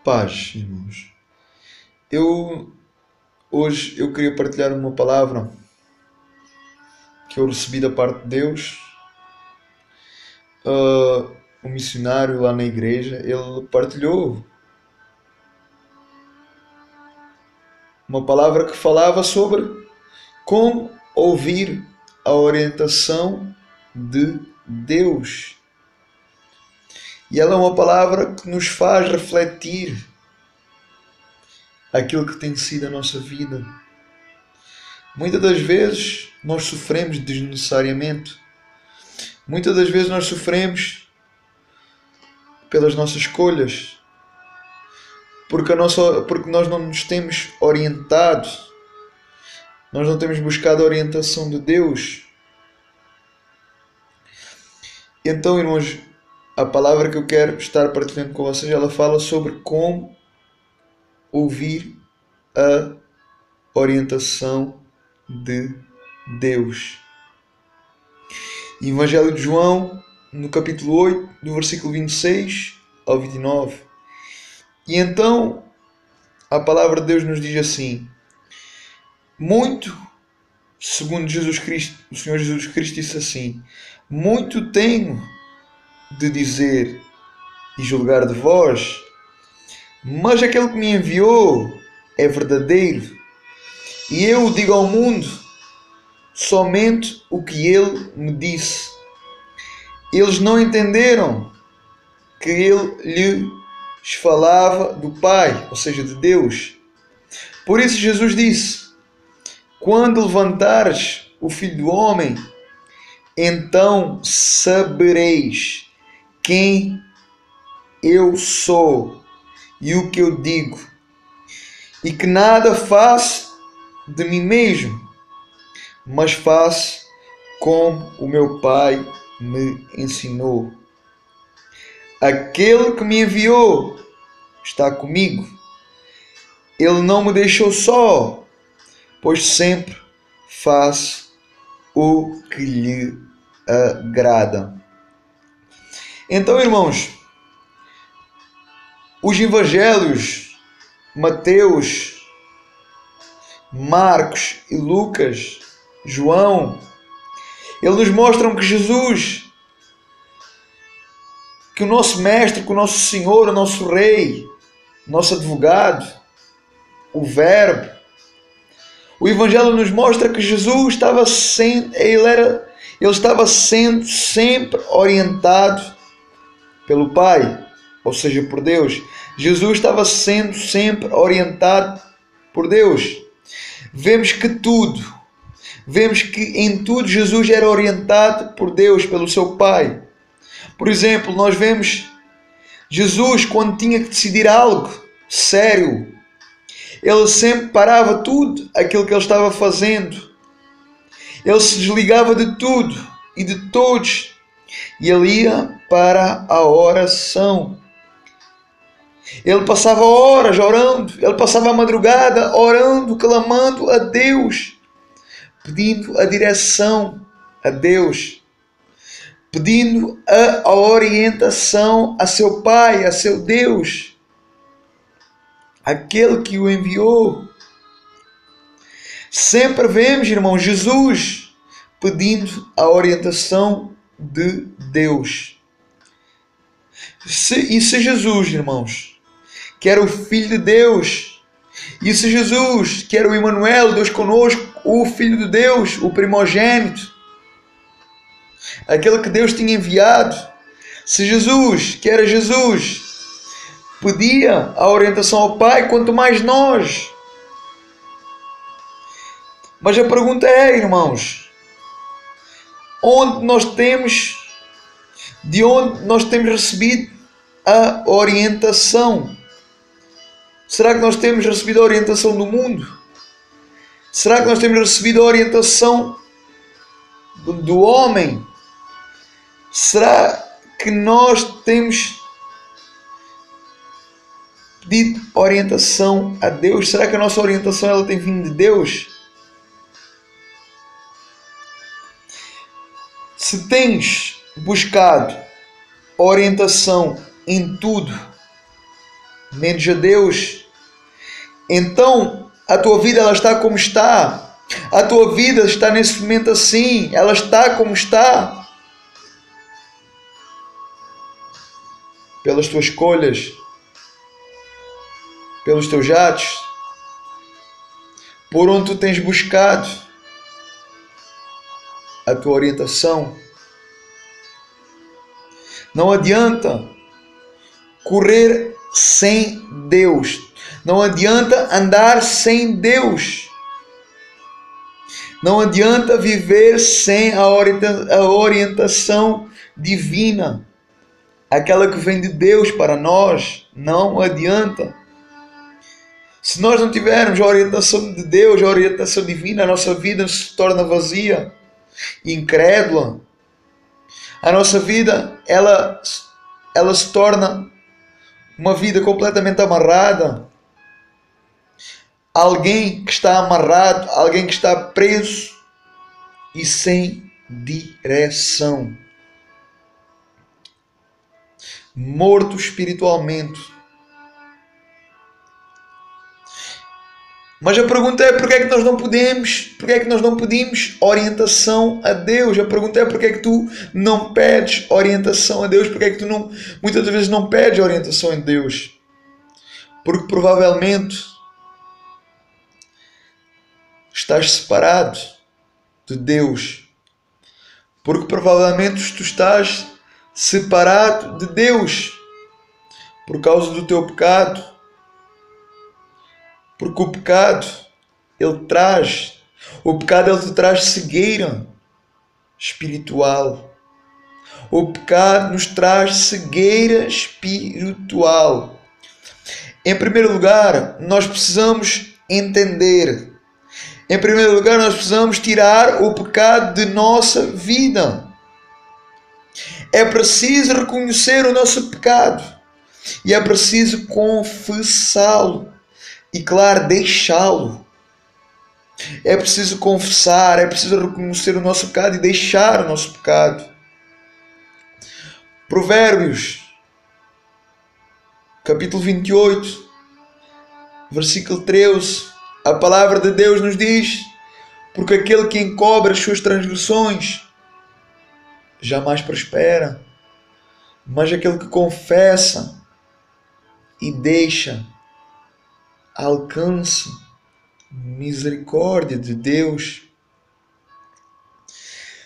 Paz, irmãos. Eu hoje eu queria partilhar uma palavra que eu recebi da parte de Deus. Um missionário lá na igreja, ele partilhou uma palavra que falava sobre como ouvir a orientação de Deus. E ela é uma palavra que nos faz refletir aquilo que tem sido a nossa vida. Muitas das vezes nós sofremos desnecessariamente. Muitas das vezes nós sofremos pelas nossas escolhas, porque nós não nos temos orientado, nós não temos buscado a orientação de Deus. Então, irmãos, a palavra que eu quero estar partilhando com vocês, ela fala sobre como ouvir a orientação de Deus. Evangelho de João, no capítulo 8, do versículo 26 ao 29. E então, a palavra de Deus nos diz assim: muito, segundo Jesus Cristo, o Senhor Jesus Cristo disse assim: muito tenho de dizer e julgar de vós, mas aquele que me enviou é verdadeiro, e eu digo ao mundo somente o que ele me disse. Eles não entenderam que ele lhes falava do Pai, ou seja, de Deus. Por isso Jesus disse: quando levantares o Filho do Homem, então sabereis quem eu sou e o que eu digo, e que nada faço de mim mesmo, mas faço como o meu Pai me ensinou. Aquele que me enviou está comigo. Ele não me deixou só, pois sempre faço o que lhe agrada. Então, irmãos, os evangelhos, Mateus, Marcos e Lucas, João, eles nos mostram que Jesus, que o nosso mestre, que o nosso Senhor, o nosso Rei, nosso advogado, o Verbo, o Evangelho nos mostra que Jesus estava sendo sempre orientado pelo Pai, ou seja, por Deus. Jesus estava sendo sempre orientado por Deus. Vemos que em tudo Jesus era orientado por Deus, pelo seu Pai. Por exemplo, nós vemos Jesus quando tinha que decidir algo sério, ele sempre parava tudo aquilo que ele estava fazendo. Ele se desligava de tudo e de todos e ele ia para a oração. Ele passava horas orando, ele passava a madrugada orando, clamando a Deus, pedindo a direção a Deus, pedindo a orientação a seu Pai, a seu Deus, aquele que o enviou. Sempre vemos, irmão, Jesus pedindo a orientação de Deus. Se Jesus, irmãos, que era o Filho de Deus, e se Jesus, que era o Emmanuel, Deus conosco, o Filho de Deus, o primogênito, aquele que Deus tinha enviado, se Jesus, que era Jesus, pedia a orientação ao Pai, quanto mais nós. Mas a pergunta é, irmãos, de onde nós temos recebido a orientação? Será que nós temos recebido a orientação do mundo? Será que nós temos recebido a orientação do homem? Será que nós temos pedido orientação a Deus? Será que a nossa orientação ela tem vindo de Deus? Se tens buscado orientação em tudo, menos a Deus, então a tua vida ela está como está. A tua vida está nesse momento assim, ela está como está. Pelas tuas escolhas, pelos teus atos, por onde tu tens buscado a tua orientação. Não adianta correr sem Deus. Não adianta andar sem Deus. Não adianta viver sem a orientação divina. Aquela que vem de Deus para nós. Não adianta. Se nós não tivermos a orientação de Deus, a orientação divina, a nossa vida se torna vazia, incrédula. A nossa vida, ela se torna uma vida completamente amarrada. Alguém que está amarrado, alguém que está preso e sem direção. Morto espiritualmente. Mas a pergunta é porque é que nós não pedimos orientação a Deus? A pergunta é porque é que tu não pedes orientação a Deus? Porque é que tu muitas vezes não pedes orientação a Deus? Porque provavelmente estás separado de Deus. Porque provavelmente tu estás separado de Deus por causa do teu pecado. Porque o pecado, ele te traz cegueira espiritual. O pecado nos traz cegueira espiritual. Em primeiro lugar, nós precisamos entender. Em primeiro lugar, nós precisamos tirar o pecado de nossa vida. É preciso reconhecer o nosso pecado. E é preciso confessá-lo. E claro, deixá-lo. É preciso confessar, é preciso reconhecer o nosso pecado e deixar o nosso pecado. Provérbios, capítulo 28, versículo 13. A palavra de Deus nos diz: porque aquele que encobre as suas transgressões jamais prospera, mas aquele que confessa e deixa alcance misericórdia de Deus.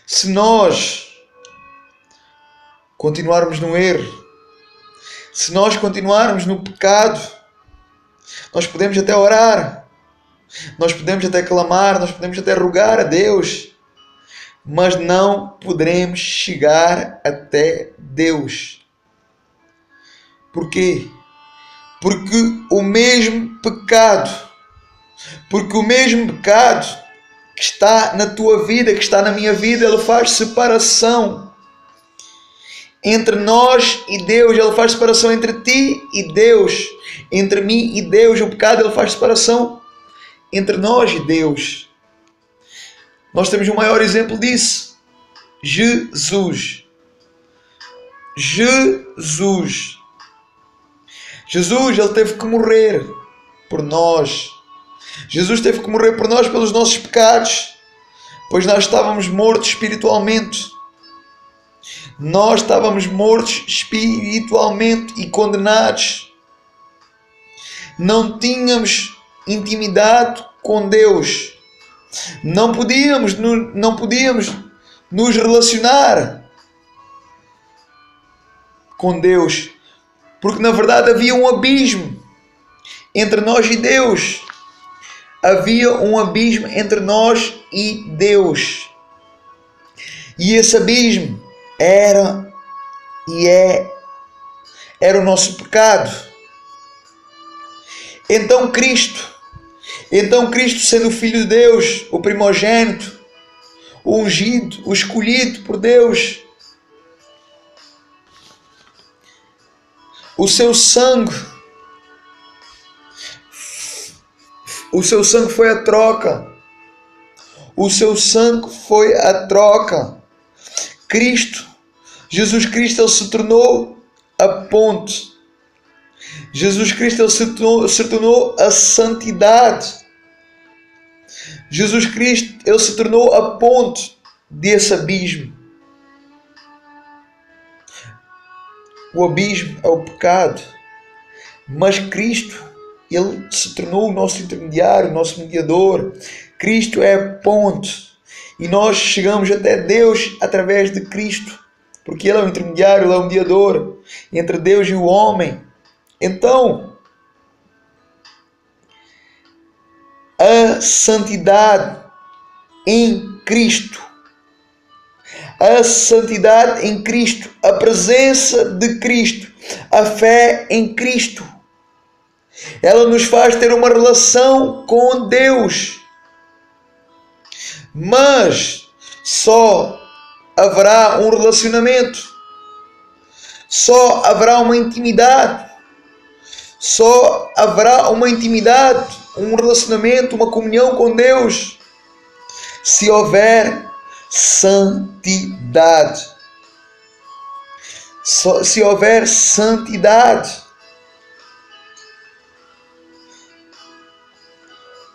Se nós continuarmos no erro, se nós continuarmos no pecado, nós podemos até orar, nós podemos até clamar, nós podemos até rogar a Deus, mas não poderemos chegar até Deus. Por quê? Porque o mesmo pecado que está na tua vida, que está na minha vida, ele faz separação entre nós e Deus. Ele faz separação entre ti e Deus, entre mim e Deus. O pecado, ele faz separação entre nós e Deus. Nós temos um maior exemplo disso: Jesus. Jesus, ele teve que morrer por nós. Jesus teve que morrer por nós pelos nossos pecados, pois nós estávamos mortos espiritualmente. Nós estávamos mortos espiritualmente e condenados. Não tínhamos intimidade com Deus. Não podíamos nos relacionar com Deus. Porque na verdade havia um abismo entre nós e Deus. Havia um abismo entre nós e Deus. E esse abismo era o nosso pecado. Então Cristo, sendo o Filho de Deus, o primogênito, o ungido, o escolhido por Deus, o seu sangue foi a troca. O seu sangue foi a troca. Jesus Cristo, ele se tornou a ponte. Jesus Cristo ele se tornou a santidade. Jesus Cristo ele se tornou a ponte desse abismo. O abismo é o pecado, mas Cristo ele se tornou o nosso intermediário, o nosso mediador. Cristo é a ponte e nós chegamos até Deus através de Cristo, porque Ele é o intermediário, Ele é o mediador entre Deus e o homem. Então, a santidade em Cristo, a santidade em Cristo, a presença de Cristo, a fé em Cristo, ela nos faz ter uma relação com Deus. Mas só haverá um relacionamento, só haverá uma intimidade, só haverá uma intimidade, um relacionamento, uma comunhão com Deus, se houver santidade. Se houver santidade.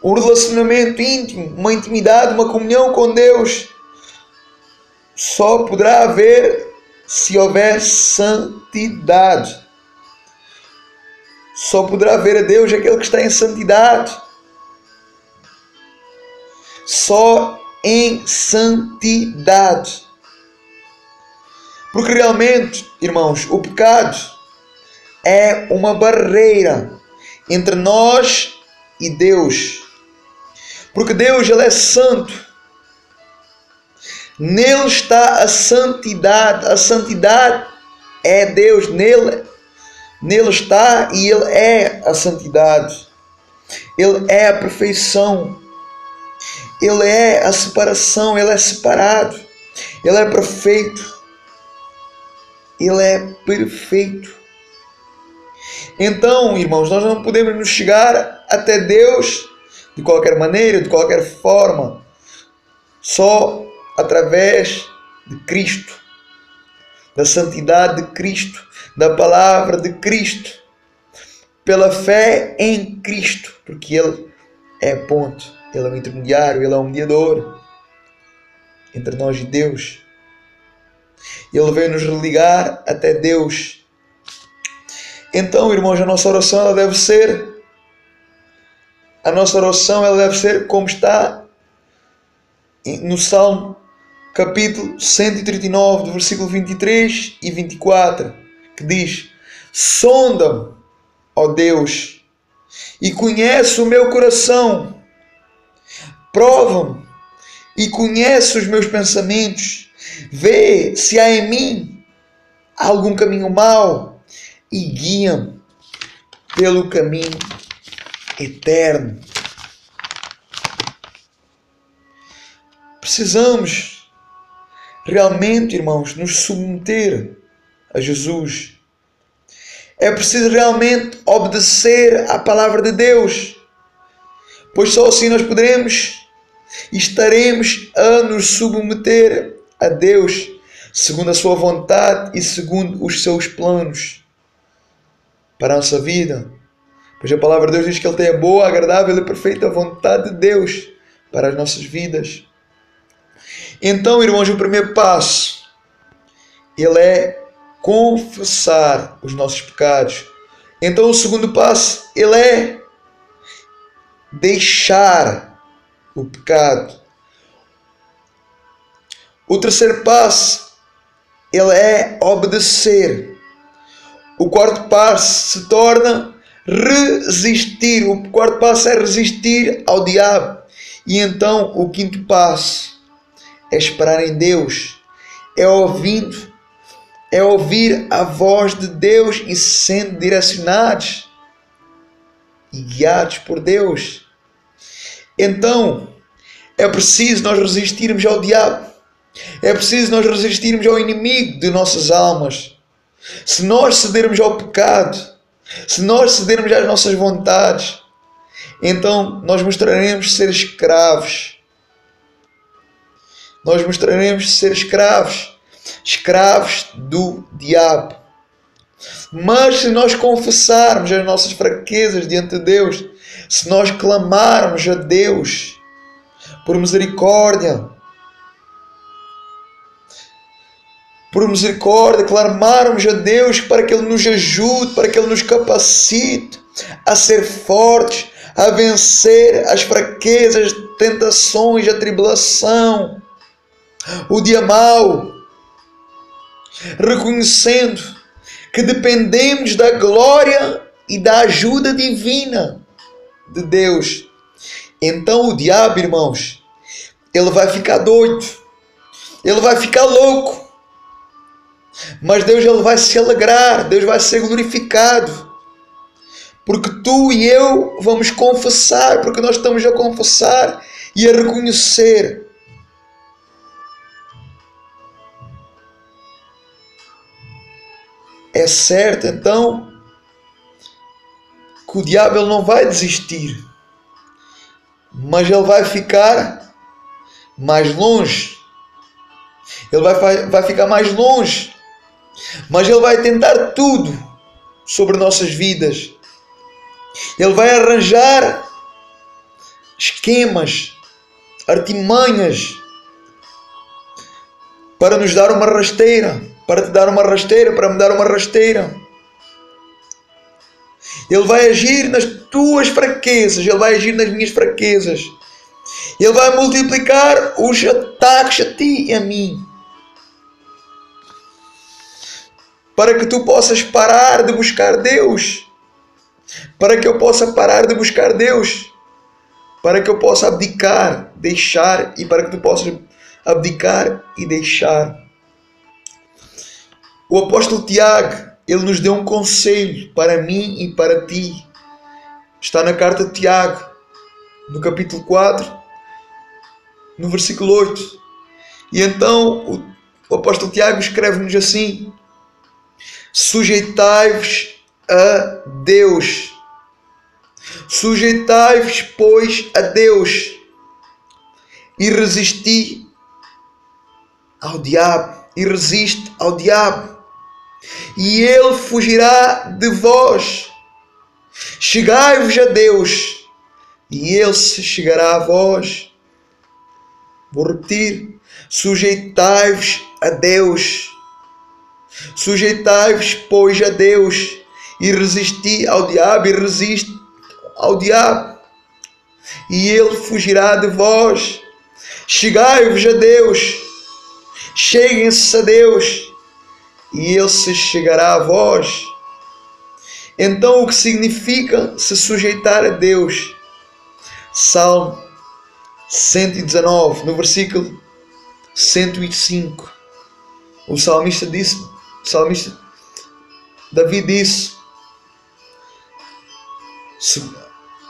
Um relacionamento íntimo, uma intimidade, uma comunhão com Deus, só poderá haver se houver santidade. Só poderá ver a Deus aquele que está em santidade. Só em santidade. Porque realmente, irmãos, o pecado é uma barreira entre nós e Deus. Porque Deus ele é santo. Nele está a santidade. A santidade é Deus. Nele está e Ele é a santidade. Ele é a perfeição. Ele é a separação. Ele é separado. Ele é perfeito. Ele é perfeito. Então, irmãos, nós não podemos nos chegar até Deus de qualquer maneira, de qualquer forma, só através de Cristo, da santidade de Cristo, da palavra de Cristo, pela fé em Cristo, porque Ele é a ponte, Ele é o intermediário, Ele é o mediador entre nós e Deus. Ele veio nos religar até Deus. Então, irmãos, a nossa oração ela deve ser como está no Salmo capítulo 139, do versículo 23 e 24, que diz: sonda-me, ó Deus, e conhece o meu coração, prova-me e conhece os meus pensamentos, vê se há em mim algum caminho mau e guia-me pelo caminho eterno. Precisamos realmente, irmãos, nos submeter a Jesus. É preciso realmente obedecer à palavra de Deus, pois só assim nós poderemos e estaremos a nos submeter a Deus segundo a sua vontade e segundo os seus planos para a nossa vida. Pois a palavra de Deus diz que Ele tem a boa, agradável e perfeita vontade de Deus para as nossas vidas. Então, irmãos, o primeiro passo, ele é confessar os nossos pecados. Então, o segundo passo, ele é deixar o pecado. O terceiro passo, ele é obedecer. O quarto passo se torna resistir. O quarto passo é resistir ao diabo. E então, o quinto passo é esperar em Deus, é ouvir a voz de Deus e sendo direcionados e guiados por Deus. Então, é preciso nós resistirmos ao diabo, é preciso nós resistirmos ao inimigo de nossas almas. Se nós cedermos ao pecado, se nós cedermos às nossas vontades, então nós mostraremos ser escravos. Nós mostraremos ser escravos do diabo. Mas se nós confessarmos as nossas fraquezas diante de Deus, se nós clamarmos a Deus por misericórdia, clamarmos a Deus para que Ele nos ajude, para que Ele nos capacite a ser fortes, a vencer as fraquezas, tentações, a tribulação, o dia mau, reconhecendo que dependemos da glória e da ajuda divina de Deus. Então o diabo, irmãos, ele vai ficar doido, ele vai ficar louco, mas Deus, ele vai se alegrar, Deus vai ser glorificado, porque tu e eu vamos confessar, porque nós estamos a confessar e a reconhecer. É certo, então, que o diabo ele não vai desistir, mas ele vai ficar mais longe. Ele vai ficar mais longe, mas ele vai tentar tudo sobre nossas vidas. Ele vai arranjar esquemas, artimanhas para nos dar uma rasteira, para te dar uma rasteira, para me dar uma rasteira. Ele vai agir nas tuas fraquezas, ele vai agir nas minhas fraquezas. Ele vai multiplicar os ataques a ti e a mim, para que tu possas parar de buscar Deus, para que eu possa parar de buscar Deus, para que eu possa abdicar, deixar, e para que tu possas abdicar e deixar. O apóstolo Tiago, ele nos deu um conselho para mim e para ti. Está na carta de Tiago, no capítulo 4, no versículo 8. E então o apóstolo Tiago escreve-nos assim: sujeitai-vos a Deus. Sujeitai-vos, pois, a Deus, e resisti ao diabo, e resiste ao diabo, e ele fugirá de vós. Chegai-vos a Deus, e ele se chegará a vós. Vou repetir: sujeitai-vos a Deus. Sujeitai-vos, pois, a Deus, e resisti ao diabo, e resiste ao diabo, e ele fugirá de vós. Chegai-vos a Deus, cheguem-se a Deus, e ele se chegará a vós. Então, o que significa se sujeitar a Deus? Salmo 119, no versículo 105, o salmista Davi disse,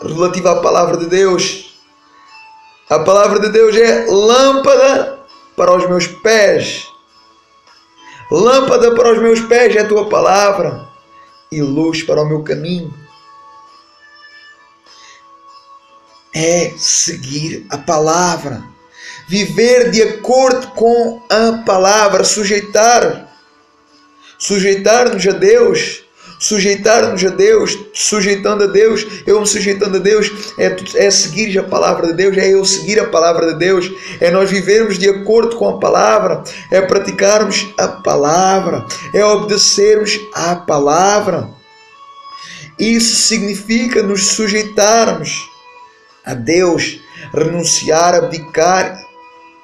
relativo à palavra de Deus: a palavra de Deus é lâmpada para os meus pés. Lâmpada para os meus pés é a tua palavra, e luz para o meu caminho. É seguir a palavra, viver de acordo com a palavra, sujeitar-nos a Deus, sujeitando a Deus, eu me sujeitando a Deus, é seguir a palavra de Deus, é eu seguir a palavra de Deus, é nós vivermos de acordo com a palavra, é praticarmos a palavra, é obedecermos à palavra. Isso significa nos sujeitarmos a Deus, renunciar, abdicar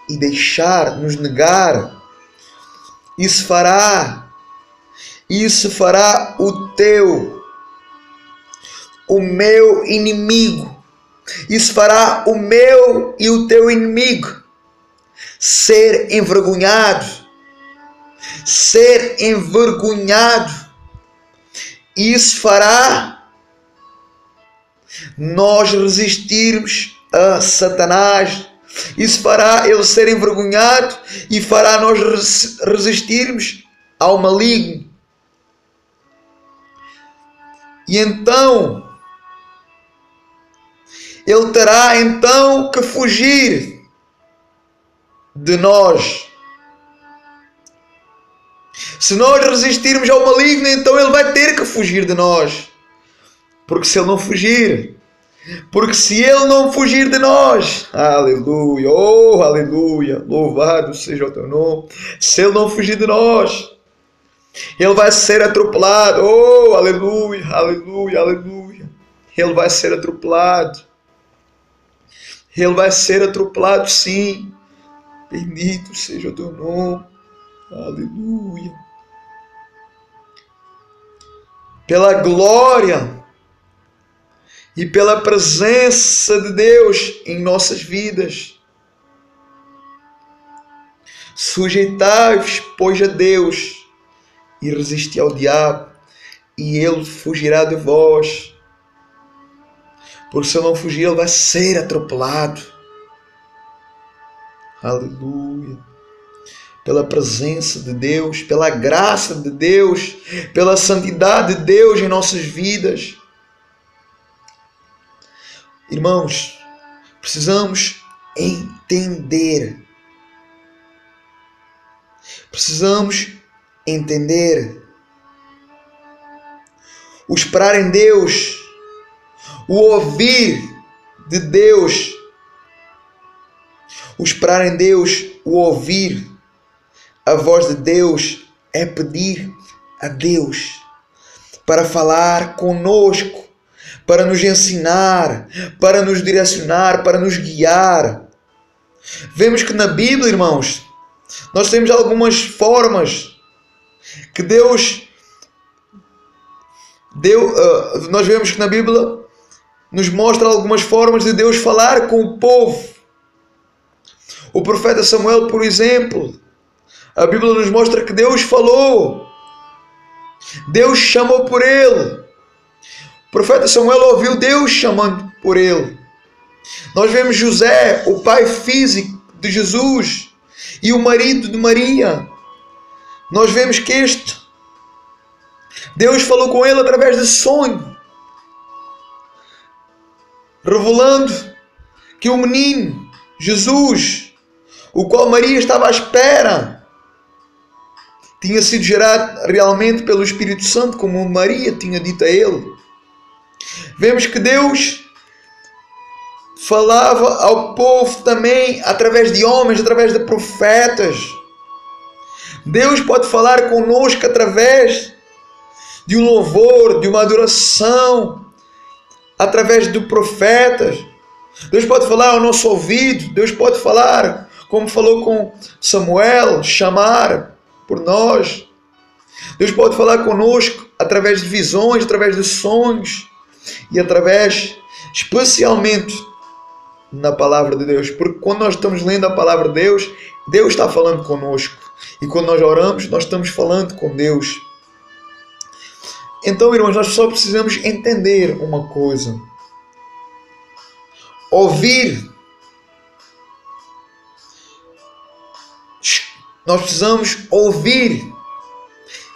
e deixar, nos negar. Isso fará o meu inimigo. Isso fará o meu e o teu inimigo ser envergonhado. Isso fará nós resistirmos a Satanás. Isso fará ele ser envergonhado e fará nós resistirmos ao maligno. E então ele terá então que fugir de nós. Se nós resistirmos ao maligno, então ele vai ter que fugir de nós. Porque se ele não fugir de nós, aleluia, oh aleluia, louvado seja o teu nome. Se ele não fugir de nós, ele vai ser atropelado, oh aleluia, aleluia, aleluia. Ele vai ser atropelado. Ele vai ser atropelado, sim. Bendito seja o teu nome, aleluia. Pela glória e pela presença de Deus em nossas vidas. Sujeitai-vos, pois, a Deus, e resisti ao diabo, e ele fugirá de vós. Porque se ele não fugir, ele vai ser atropelado. Aleluia. Pela presença de Deus, pela graça de Deus, pela santidade de Deus em nossas vidas. Irmãos, precisamos entender. Precisamos entender. O esperar em Deus, o ouvir de Deus, o esperar em Deus, o ouvir a voz de Deus é pedir a Deus para falar conosco, para nos ensinar, para nos direcionar, para nos guiar. Vemos que na Bíblia, irmãos, nós temos algumas formas que nós vemos que na Bíblia nos mostra algumas formas de Deus falar com o povo. O profeta Samuel, por exemplo, a Bíblia nos mostra que Deus falou. Deus chamou por ele. O profeta Samuel ouviu Deus chamando por ele. Nós vemos José, o pai físico de Jesus, e o marido de Maria. Nós vemos que Deus falou com ele através de sonho, revelando que o menino, Jesus, o qual Maria estava à espera, tinha sido gerado realmente pelo Espírito Santo, como Maria tinha dito a ele. Vemos que Deus falava ao povo também através de homens, através de profetas. Deus pode falar conosco através de um louvor, de uma adoração, através de profetas. Deus pode falar ao nosso ouvido. Deus pode falar, como falou com Samuel, chamar por nós. Deus pode falar conosco através de visões, através de sonhos e através, especialmente, na palavra de Deus. Porque quando nós estamos lendo a palavra de Deus, Deus está falando conosco. E quando nós oramos, nós estamos falando com Deus. Então, irmãos, nós só precisamos entender uma coisa. Ouvir. Nós precisamos ouvir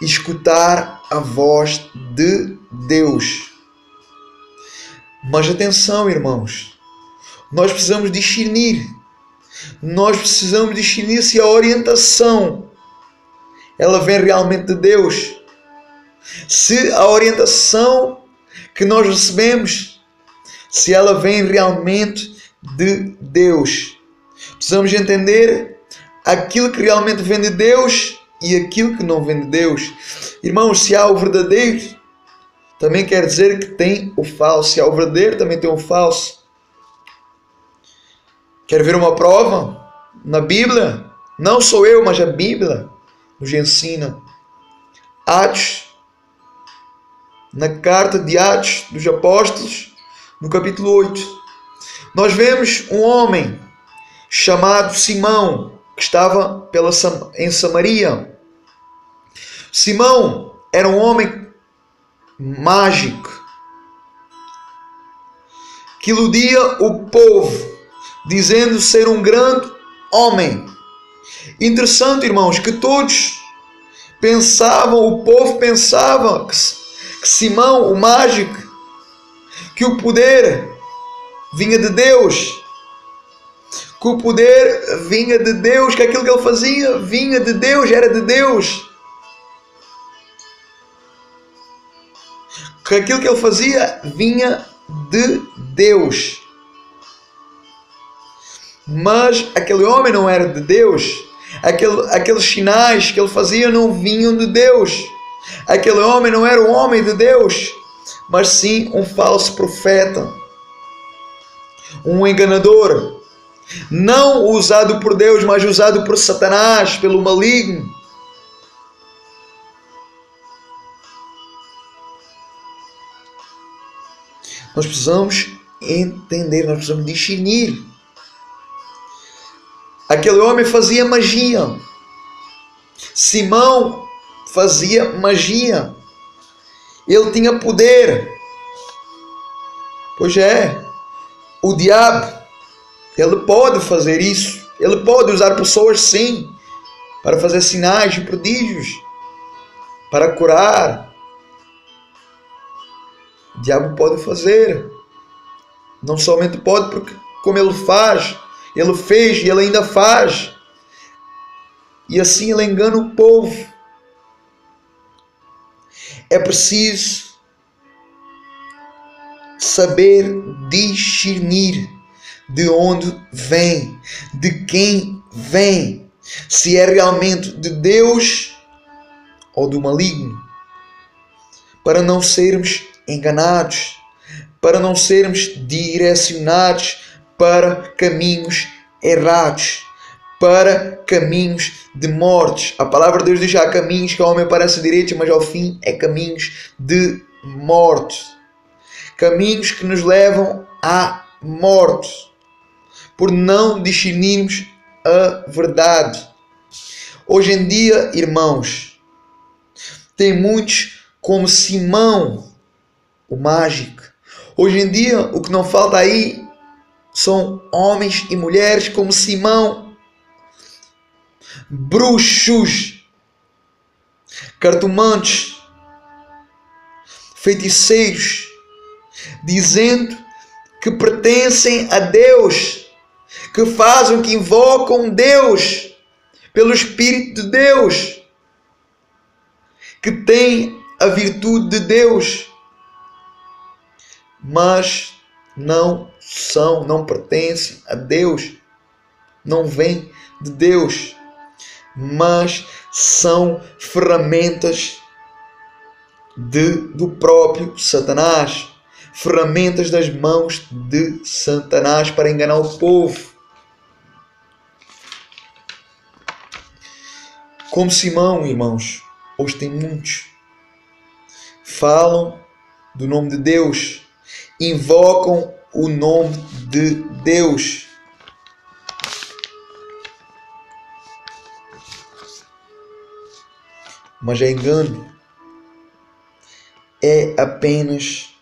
e escutar a voz de Deus. Mas atenção, irmãos. Nós precisamos discernir. Nós precisamos discernir se a orientação ela vem realmente de Deus. Se a orientação que nós recebemos, se ela vem realmente de Deus. Precisamos entender aquilo que realmente vem de Deus e aquilo que não vem de Deus. Irmãos, se há o verdadeiro, também quer dizer que tem o falso. Se há o verdadeiro, também tem o falso. Quer ver uma prova? Na Bíblia, não sou eu, mas a Bíblia nos ensina. Atos, na carta de Atos dos Apóstolos, no capítulo 8, nós vemos um homem chamado Simão, que estava em Samaria. Simão era um homem mágico, que iludia o povo, dizendo ser um grande homem. Interessante, irmãos, que todos pensavam, o povo pensava que Simão, o mágico, que o poder vinha de Deus, que o poder vinha de Deus, que aquilo que ele fazia vinha de Deus, era de Deus. que aquilo que ele fazia vinha de Deus. Mas aquele homem não era de Deus. Aqueles sinais que ele fazia não vinham de Deus. Aquele homem não era um homem de Deus, mas sim um falso profeta, um enganador, não usado por Deus, mas usado por Satanás, pelo maligno. Nós precisamos entender, nós precisamos discernir. Aquele homem fazia magia. Simão fazia magia. Ele tinha poder. Pois é, o diabo, ele pode fazer isso. Ele pode usar pessoas, sim, para fazer sinais e prodígios, para curar. O diabo pode fazer. Não somente pode, porque como ele faz, ele fez e ele ainda faz. E assim ele engana o povo. É preciso saber discernir de onde vem, de quem vem, se é realmente de Deus ou do maligno, para não sermos enganados, para não sermos direcionados para caminhos errados, para caminhos de mortes. A palavra de Deus diz: há caminhos que ao homem parecem direitos, mas ao fim é caminhos de morte. Caminhos que nos levam à morte, por não discernirmos a verdade. Hoje em dia, irmãos, tem muitos como Simão, o mágico. Hoje em dia, o que não falta aí são homens e mulheres como Simão, bruxos, cartomantes, feiticeiros, dizendo que pertencem a Deus, que fazem, que invocam Deus, pelo Espírito de Deus, que têm a virtude de Deus, mas não são, não pertencem a Deus, não vêm de Deus, mas são ferramentas do próprio Satanás, ferramentas das mãos de Satanás para enganar o povo. Como Simão, irmãos, hoje tem muitos, falam do nome de Deus, invocam o nome de Deus, mas é engano, é apenas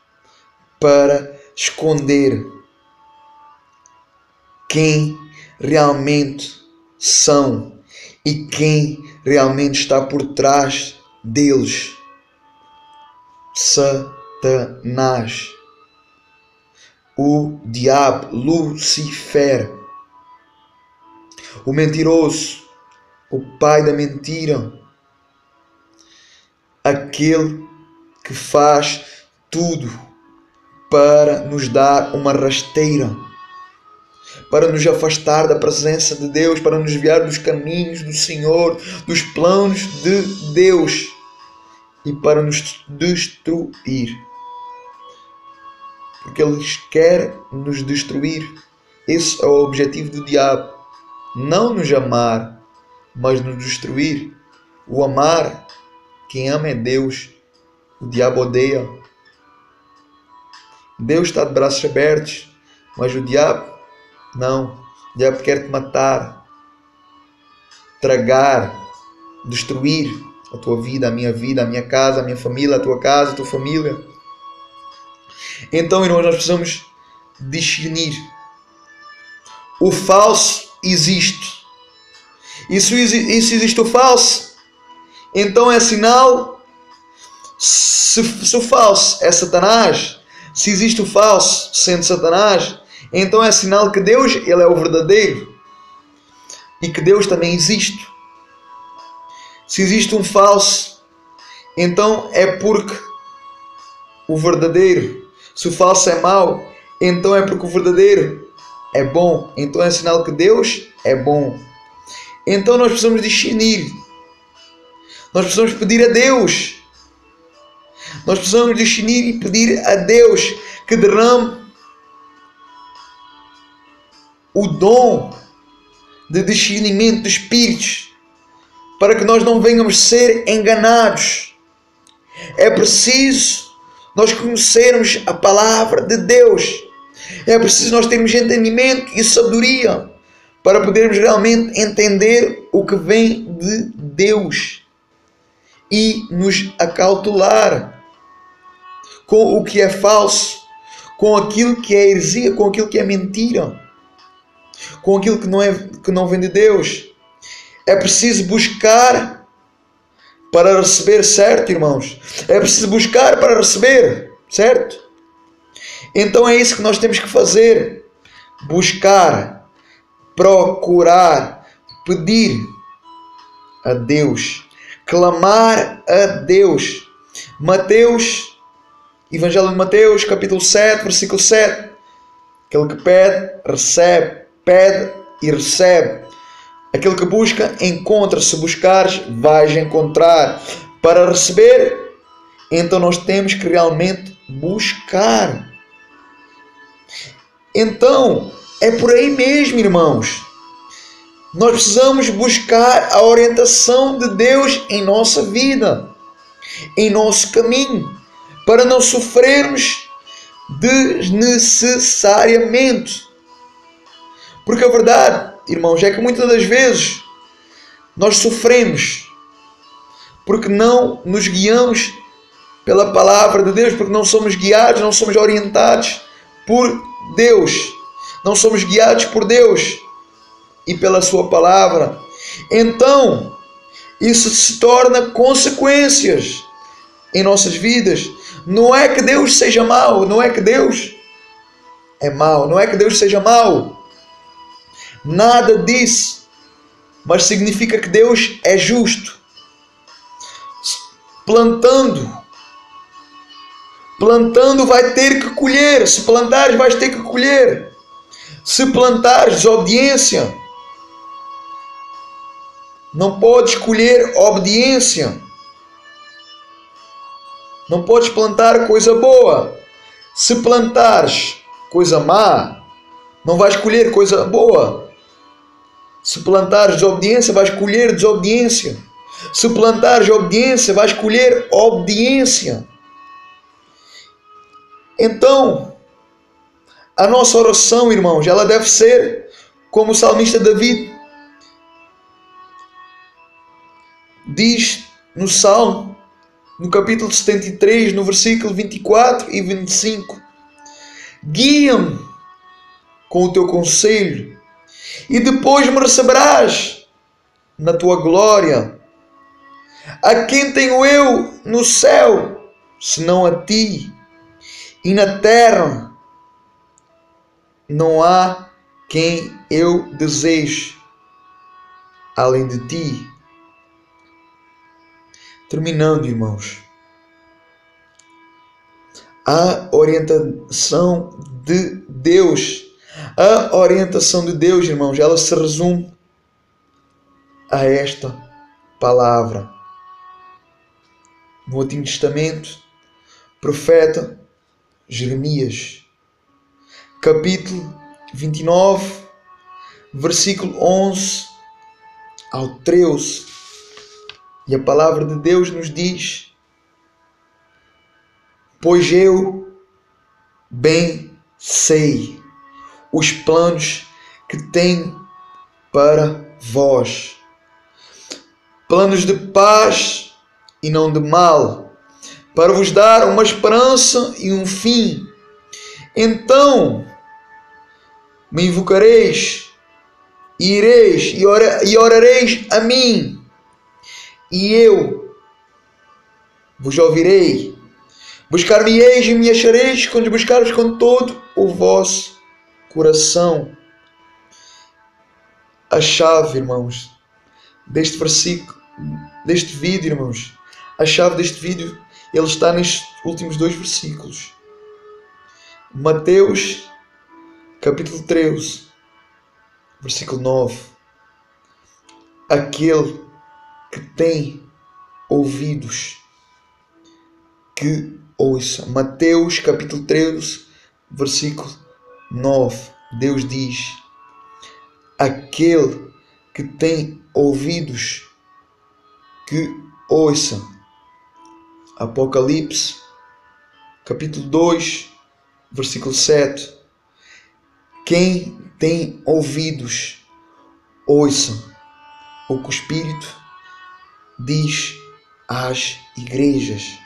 para esconder quem realmente são e quem realmente está por trás deles. Satanás, o diabo, Lucifer, o mentiroso, o pai da mentira, aquele que faz tudo para nos dar uma rasteira, para nos afastar da presença de Deus, para nos desviar dos caminhos do Senhor, dos planos de Deus e para nos destruir. Porque Ele quer nos destruir. Esse é o objetivo do diabo. Não nos amar, mas nos destruir. O amar, quem ama é Deus. O diabo odeia. Deus está de braços abertos, mas o diabo não. O diabo quer te matar, tragar, destruir a tua vida, a minha casa, a minha família, a tua casa, a tua família. Então, irmãos, nós precisamos discernir. O falso existe. E se existe o falso, então é sinal. Se o falso é Satanás, se existe o falso sendo Satanás, então é sinal que Deus, Ele é o verdadeiro e que Deus também existe. Se existe um falso, então é porque o verdadeiro. Se o falso é mau, então é porque o verdadeiro é bom. Então é sinal que Deus é bom. Então nós precisamos discernir. Nós precisamos pedir a Deus. Nós precisamos discernir e pedir a Deus que derrame o dom de discernimento de espíritos, para que nós não venhamos ser enganados. É preciso nós conhecermos a palavra de Deus. É preciso nós termos entendimento e sabedoria para podermos realmente entender o que vem de Deus e nos acautelar com o que é falso, com aquilo que é heresia, com aquilo que é mentira, com aquilo que não vem de Deus. É preciso buscar para receber, certo, irmãos? É preciso buscar para receber, certo? Então é isso que nós temos que fazer. Buscar, procurar, pedir a Deus, clamar a Deus. Evangelho de Mateus, capítulo 7, versículo 7. Aquele que pede, recebe. Pede e recebe. Aquele que busca, encontra. Se buscares, vais encontrar. Para receber, então nós temos que realmente buscar. Então, é por aí mesmo, irmãos. Nós precisamos buscar a orientação de Deus em nossa vida, em nosso caminho, para não sofrermos desnecessariamente. Porque a verdade, irmãos, é que muitas das vezes nós sofremos porque não nos guiamos pela palavra de Deus, porque não somos guiados, não somos orientados por Deus, não somos guiados por Deus e pela sua palavra. Então, isso se torna consequências em nossas vidas. Não é que Deus seja mau, não é que Deus é mau, não é que Deus seja mau. Nada disso, mas significa que Deus é justo. Plantando vai ter que colher. Se plantares, vais ter que colher. Se plantares desobediência, não podes colher obediência. Não podes plantar coisa boa. Se plantares coisa má, não vais colher coisa boa. Se plantares desobediência, vais colher desobediência. Se plantares obediência, vais colher obediência. Então, a nossa oração, irmãos, ela deve ser como o salmista David diz no Salmo, no capítulo 73, no versículo 24 e 25. Guia-me com o teu conselho e depois me receberás na tua glória. A quem tenho eu no céu, senão a ti? E na terra não há quem eu deseje além de ti. Terminando, irmãos, a orientação de Deus. A orientação de Deus, irmãos, ela se resume a esta palavra. No Antigo Testamento, profeta Jeremias, capítulo 29, versículo 11 ao 13. E a palavra de Deus nos diz: pois eu bem sei os planos que tenho para vós, planos de paz e não de mal, para vos dar uma esperança e um fim. Então me invocareis, e ireis e orareis a mim, e eu vos ouvirei. Buscar-me-eis e me achareis quando buscares com todo o vosso coração. A chave, irmãos, deste versículo, deste vídeo, irmãos, a chave deste vídeo ele está nestes últimos dois versículos. Mateus, capítulo 13, versículo 9. Aquele que tem ouvidos, que ouça. Mateus, capítulo 13, versículo 9. Deus diz: aquele que tem ouvidos, que ouça. Apocalipse, capítulo 2, versículo 7. Quem tem ouvidos, ouça o que o Espírito diz às igrejas.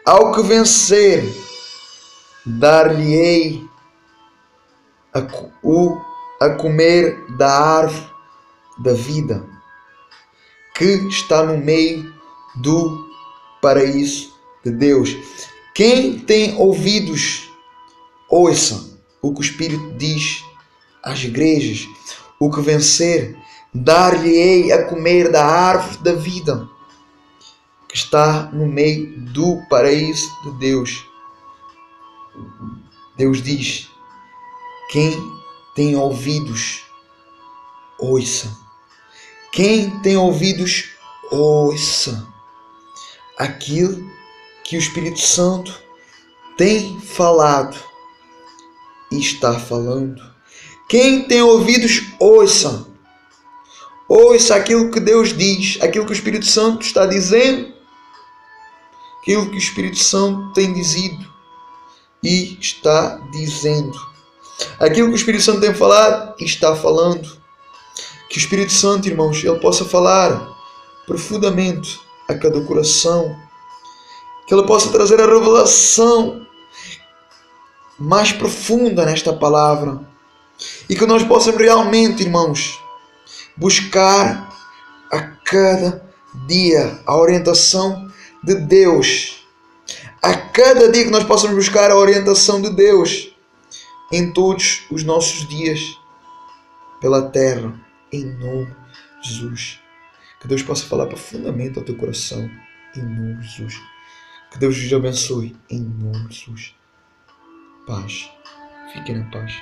Ao que vencer, dar-lhe-ei a comer da árvore da vida, que está no meio do paraíso de Deus. Quem tem ouvidos, ouça o que o Espírito diz às igrejas. O que vencer, dar-lhe-ei a comer da árvore da vida, que está no meio do paraíso de Deus. Deus diz: quem tem ouvidos, ouça. Quem tem ouvidos, ouça aquilo que o Espírito Santo tem falado e está falando. Quem tem ouvidos, ouça. Ouça aquilo que Deus diz, aquilo que o Espírito Santo está dizendo, aquilo que o Espírito Santo tem dizido e está dizendo. Aquilo que o Espírito Santo tem falado e está falando. Que o Espírito Santo, irmãos, ele possa falar profundamente a cada coração. Que ele possa trazer a revelação mais profunda nesta palavra. E que nós possamos realmente, irmãos, buscar a cada dia a orientação de Deus. A cada dia que nós possamos buscar a orientação de Deus em todos os nossos dias pela terra, em nome de Jesus. Que Deus possa falar profundamente ao teu coração, em nome de Jesus. Que Deus te abençoe, em nome de Jesus. Paz. Fiquem na paz.